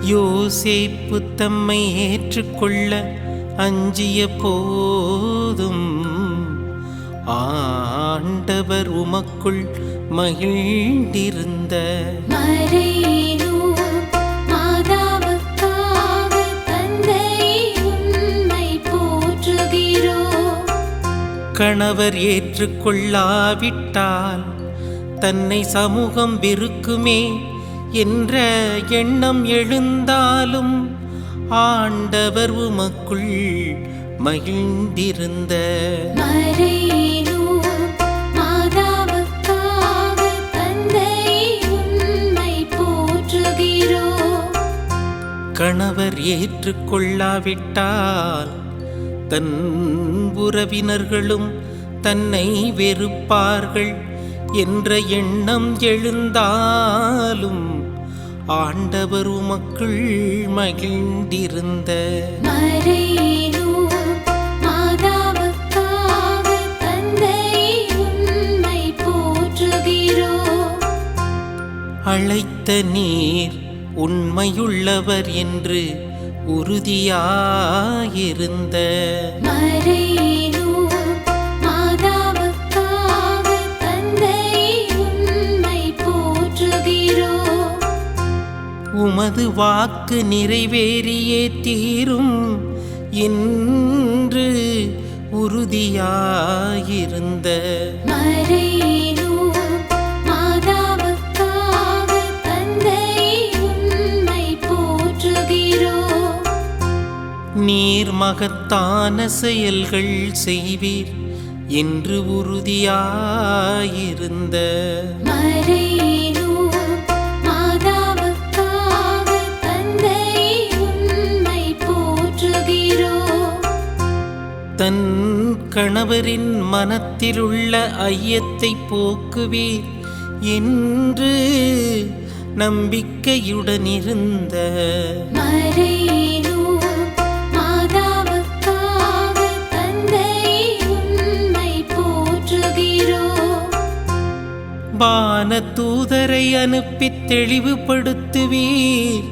யோசேப்பு தம்மை ஏற்றுக்கொள்ள அஞ்சிய போதும் ஆண்டவர் உமக்குள் மகிழ்ந்திருந்த கணவர் ஏற்றுக்கொள்ளாவிட்டால் தன்னை சமூகம் வெறுக்குமே என்ற எண்ணம் எழுந்தாலும் ஆண்டவர் உமக்குள் மகிழ்ந்திருந்த கணவர் ஏற்றுக்கொள்ளாவிட்டால் தன் உறவினர்களும் தன்னை வெறுப்பார்கள் என்ற எண்ணம் எழுந்தாலும் ஆண்டவர் உமக்குள் மகிழ்ந்திருந்த அழைத்த நீர் உண்மையுள்ளவர் என்று உறுதியாயிருந்த உமது வாக்கு நிறைவேறியே தீரும் என்று உறுதியாயிருந்த நீர் மகத்தான செயல்கள் செய்வீர் என்று உறுதியாயிருந்த தன் கணவரின் மனத்திலுள்ள ஐயத்தை போக்குவீர் என்று நம்பிக்கையுடனிருந்த வான தூதரை அனுப்பி தெளிவுபடுத்துவீர்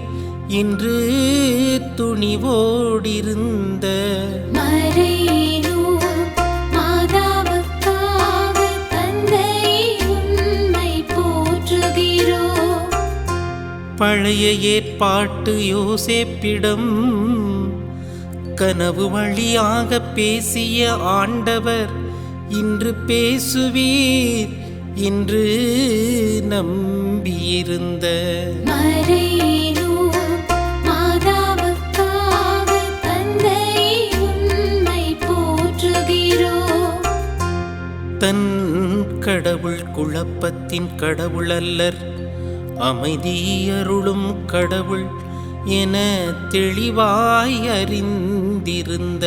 என்று துணிவோடிருந்த பழைய ஏற்பாட்டு யோசேப்பிடம் கனவு வழியாக பேசிய ஆண்டவர் இன்று பேசுவீர் என்று நம்பியிருந்த தன் கடவுள் குழப்பத்தின் கடவுள் அல்லர், அமைதி அருளும் கடவுள் என தெளிவாய் அறிந்திருந்த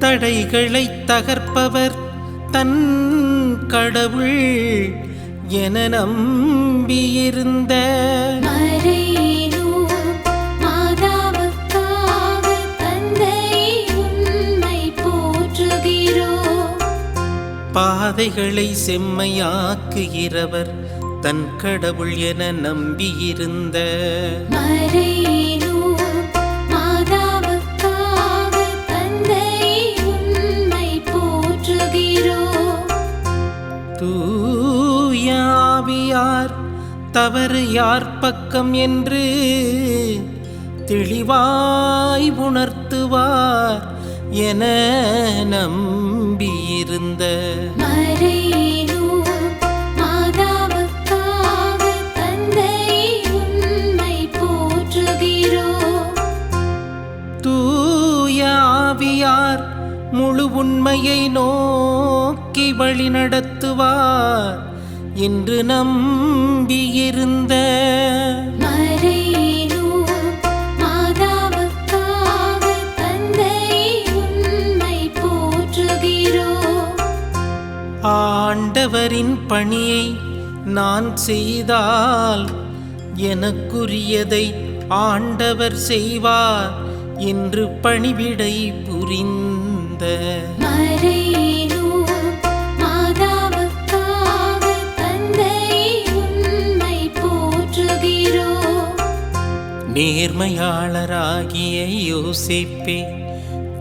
தடைகளை தகர்ப்பவர் தன் கடவுள் என நம்பியிருந்த பாதைகளை செம்மையாக்குகிறவர் தன் கடவுள் என நம்பியிருந்த தூயாவியார் தவறு யார் பக்கம் என்று தெளிவாய் உணர்த்துவார் என நம்பியிருந்த தூயாவியார் முழு உண்மையை நோக்கி வழி நடத்துவார் என்று நம்பியிருந்த ஆண்டவரின் பணியை நான் செய்தால் எனக்குரியதை ஆண்டவர் செய்வார் என்று பணிவிடை புரிந்த நேர்மையாளராகிய யோசேப்பே,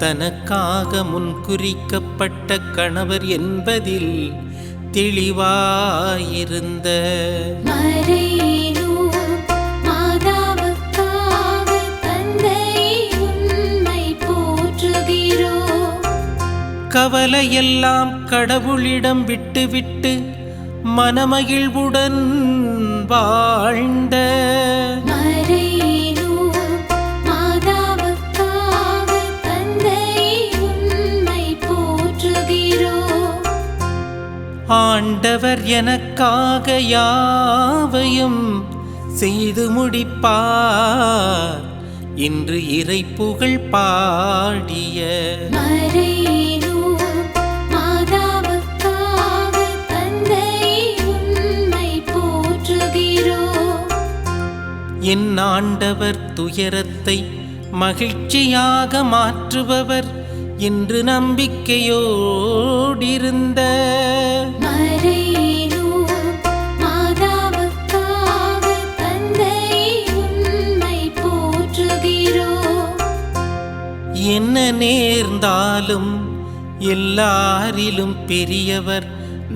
தனக்காக முன்குறிக்கப்பட்ட கணவர் என்பதில் தெளிவாயிருந்த கவலையெல்லாம் கடவுளிடம் விட்டுவிட்டு மனமகிழ்வுடன் வாழ்ந்த ஆண்டவர் எனக்காக யாவையும் செய்து முடிப்பார் இன்று இறை புகழ் பாடிய என் ஆண்டவர் துயரத்தை மகிழ்ச்சியாக மாற்றுபவர் என்று நம்பிக்கையோடிருந்த என்ன நேர்ந்தாலும் எல்லாரிலும் பெரியவர்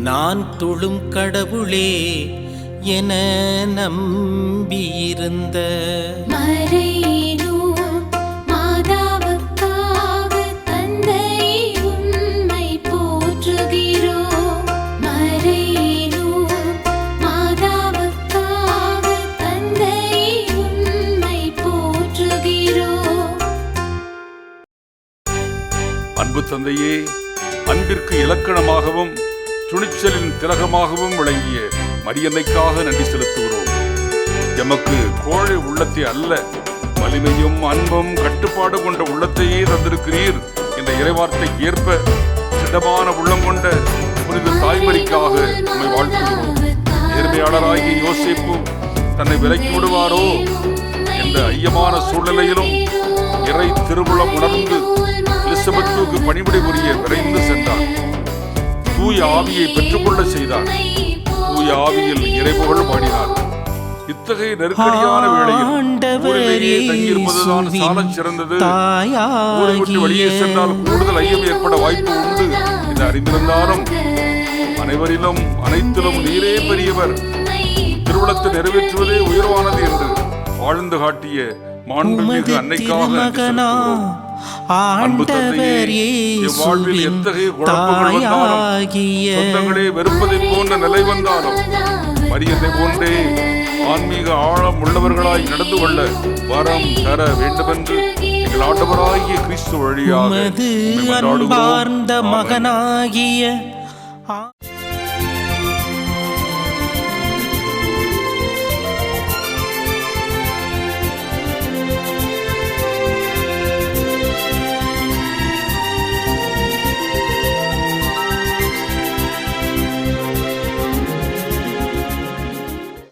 நான் தொழும் கடவுளே என நம்பியிருந்த அன்பு தந்தையே, அன்பிற்கு இலக்கணமாகவும் துணிச்சலின் திலகமாகவும் விளங்கிய மரியன்னைக்காக நன்றி செலுத்துகிறோம். எமக்கு கோழை உள்ளத்தை அல்ல, வலிமையும் அன்பும் கட்டுப்பாடு கொண்ட உள்ளத்தையே தந்திருக்கிறீர் என்ற இறைவார்த்தைக்கு ஏற்ப திடமான உள்ளம் கொண்ட புனித தாய்மரிக்காக நம்மை வாழ்த்துகிறோம். நேர்மையாளராகிய யோசேப்பு தன்னை விலக்கி விடுவாரோ என்ற ஐயமான சூழ்நிலையிலும் இறை திருவுளம் உணர்ந்து எலிசபெத்துக்கு பணிவிடை புரிய விரைந்து சென்றார். தூய ஆவியை பெற்றுக்கொள்ள செய்தார். தூய ஆவியில் இறைபுகழ் பாடினார். இத்தகைய நெருக்கடியான வேளையில் ஊரிலேயே தங்கியிருப்பதுதான் சாலச் சிறந்தது. ஊரை விட்டு வெளியே சென்றால் கூடுதல் ஐயம் ஏற்பட வாய்ப்பு உண்டு என்று அறிந்திருந்தாலும் அனைவரிலும் அனைத்திலும் நீரே பெரியவர், திருவுளத்தை நிறைவேற்றுவதே உயர்வானது என்று வாழ்ந்து காட்டிய மாண்புமிகு அன்னைக்காக அன்பு தந்தையே, வாழ்வில் எத்தகைய குழப்பங்கள் வந்தாலும் சொந்தங்களே வெறுப்பதை போன்ற நிலை வந்தாலும் மரியன்னை போன்றே ஆன்மீக ஆழம் உள்ளவர்களாய் நடந்து கொள்ள வரம் தர வேண்டுமென்று எங்கள் ஆண்டவராகிய கிறிஸ்து வழியாக அன்பார்ந்த மகனாகிய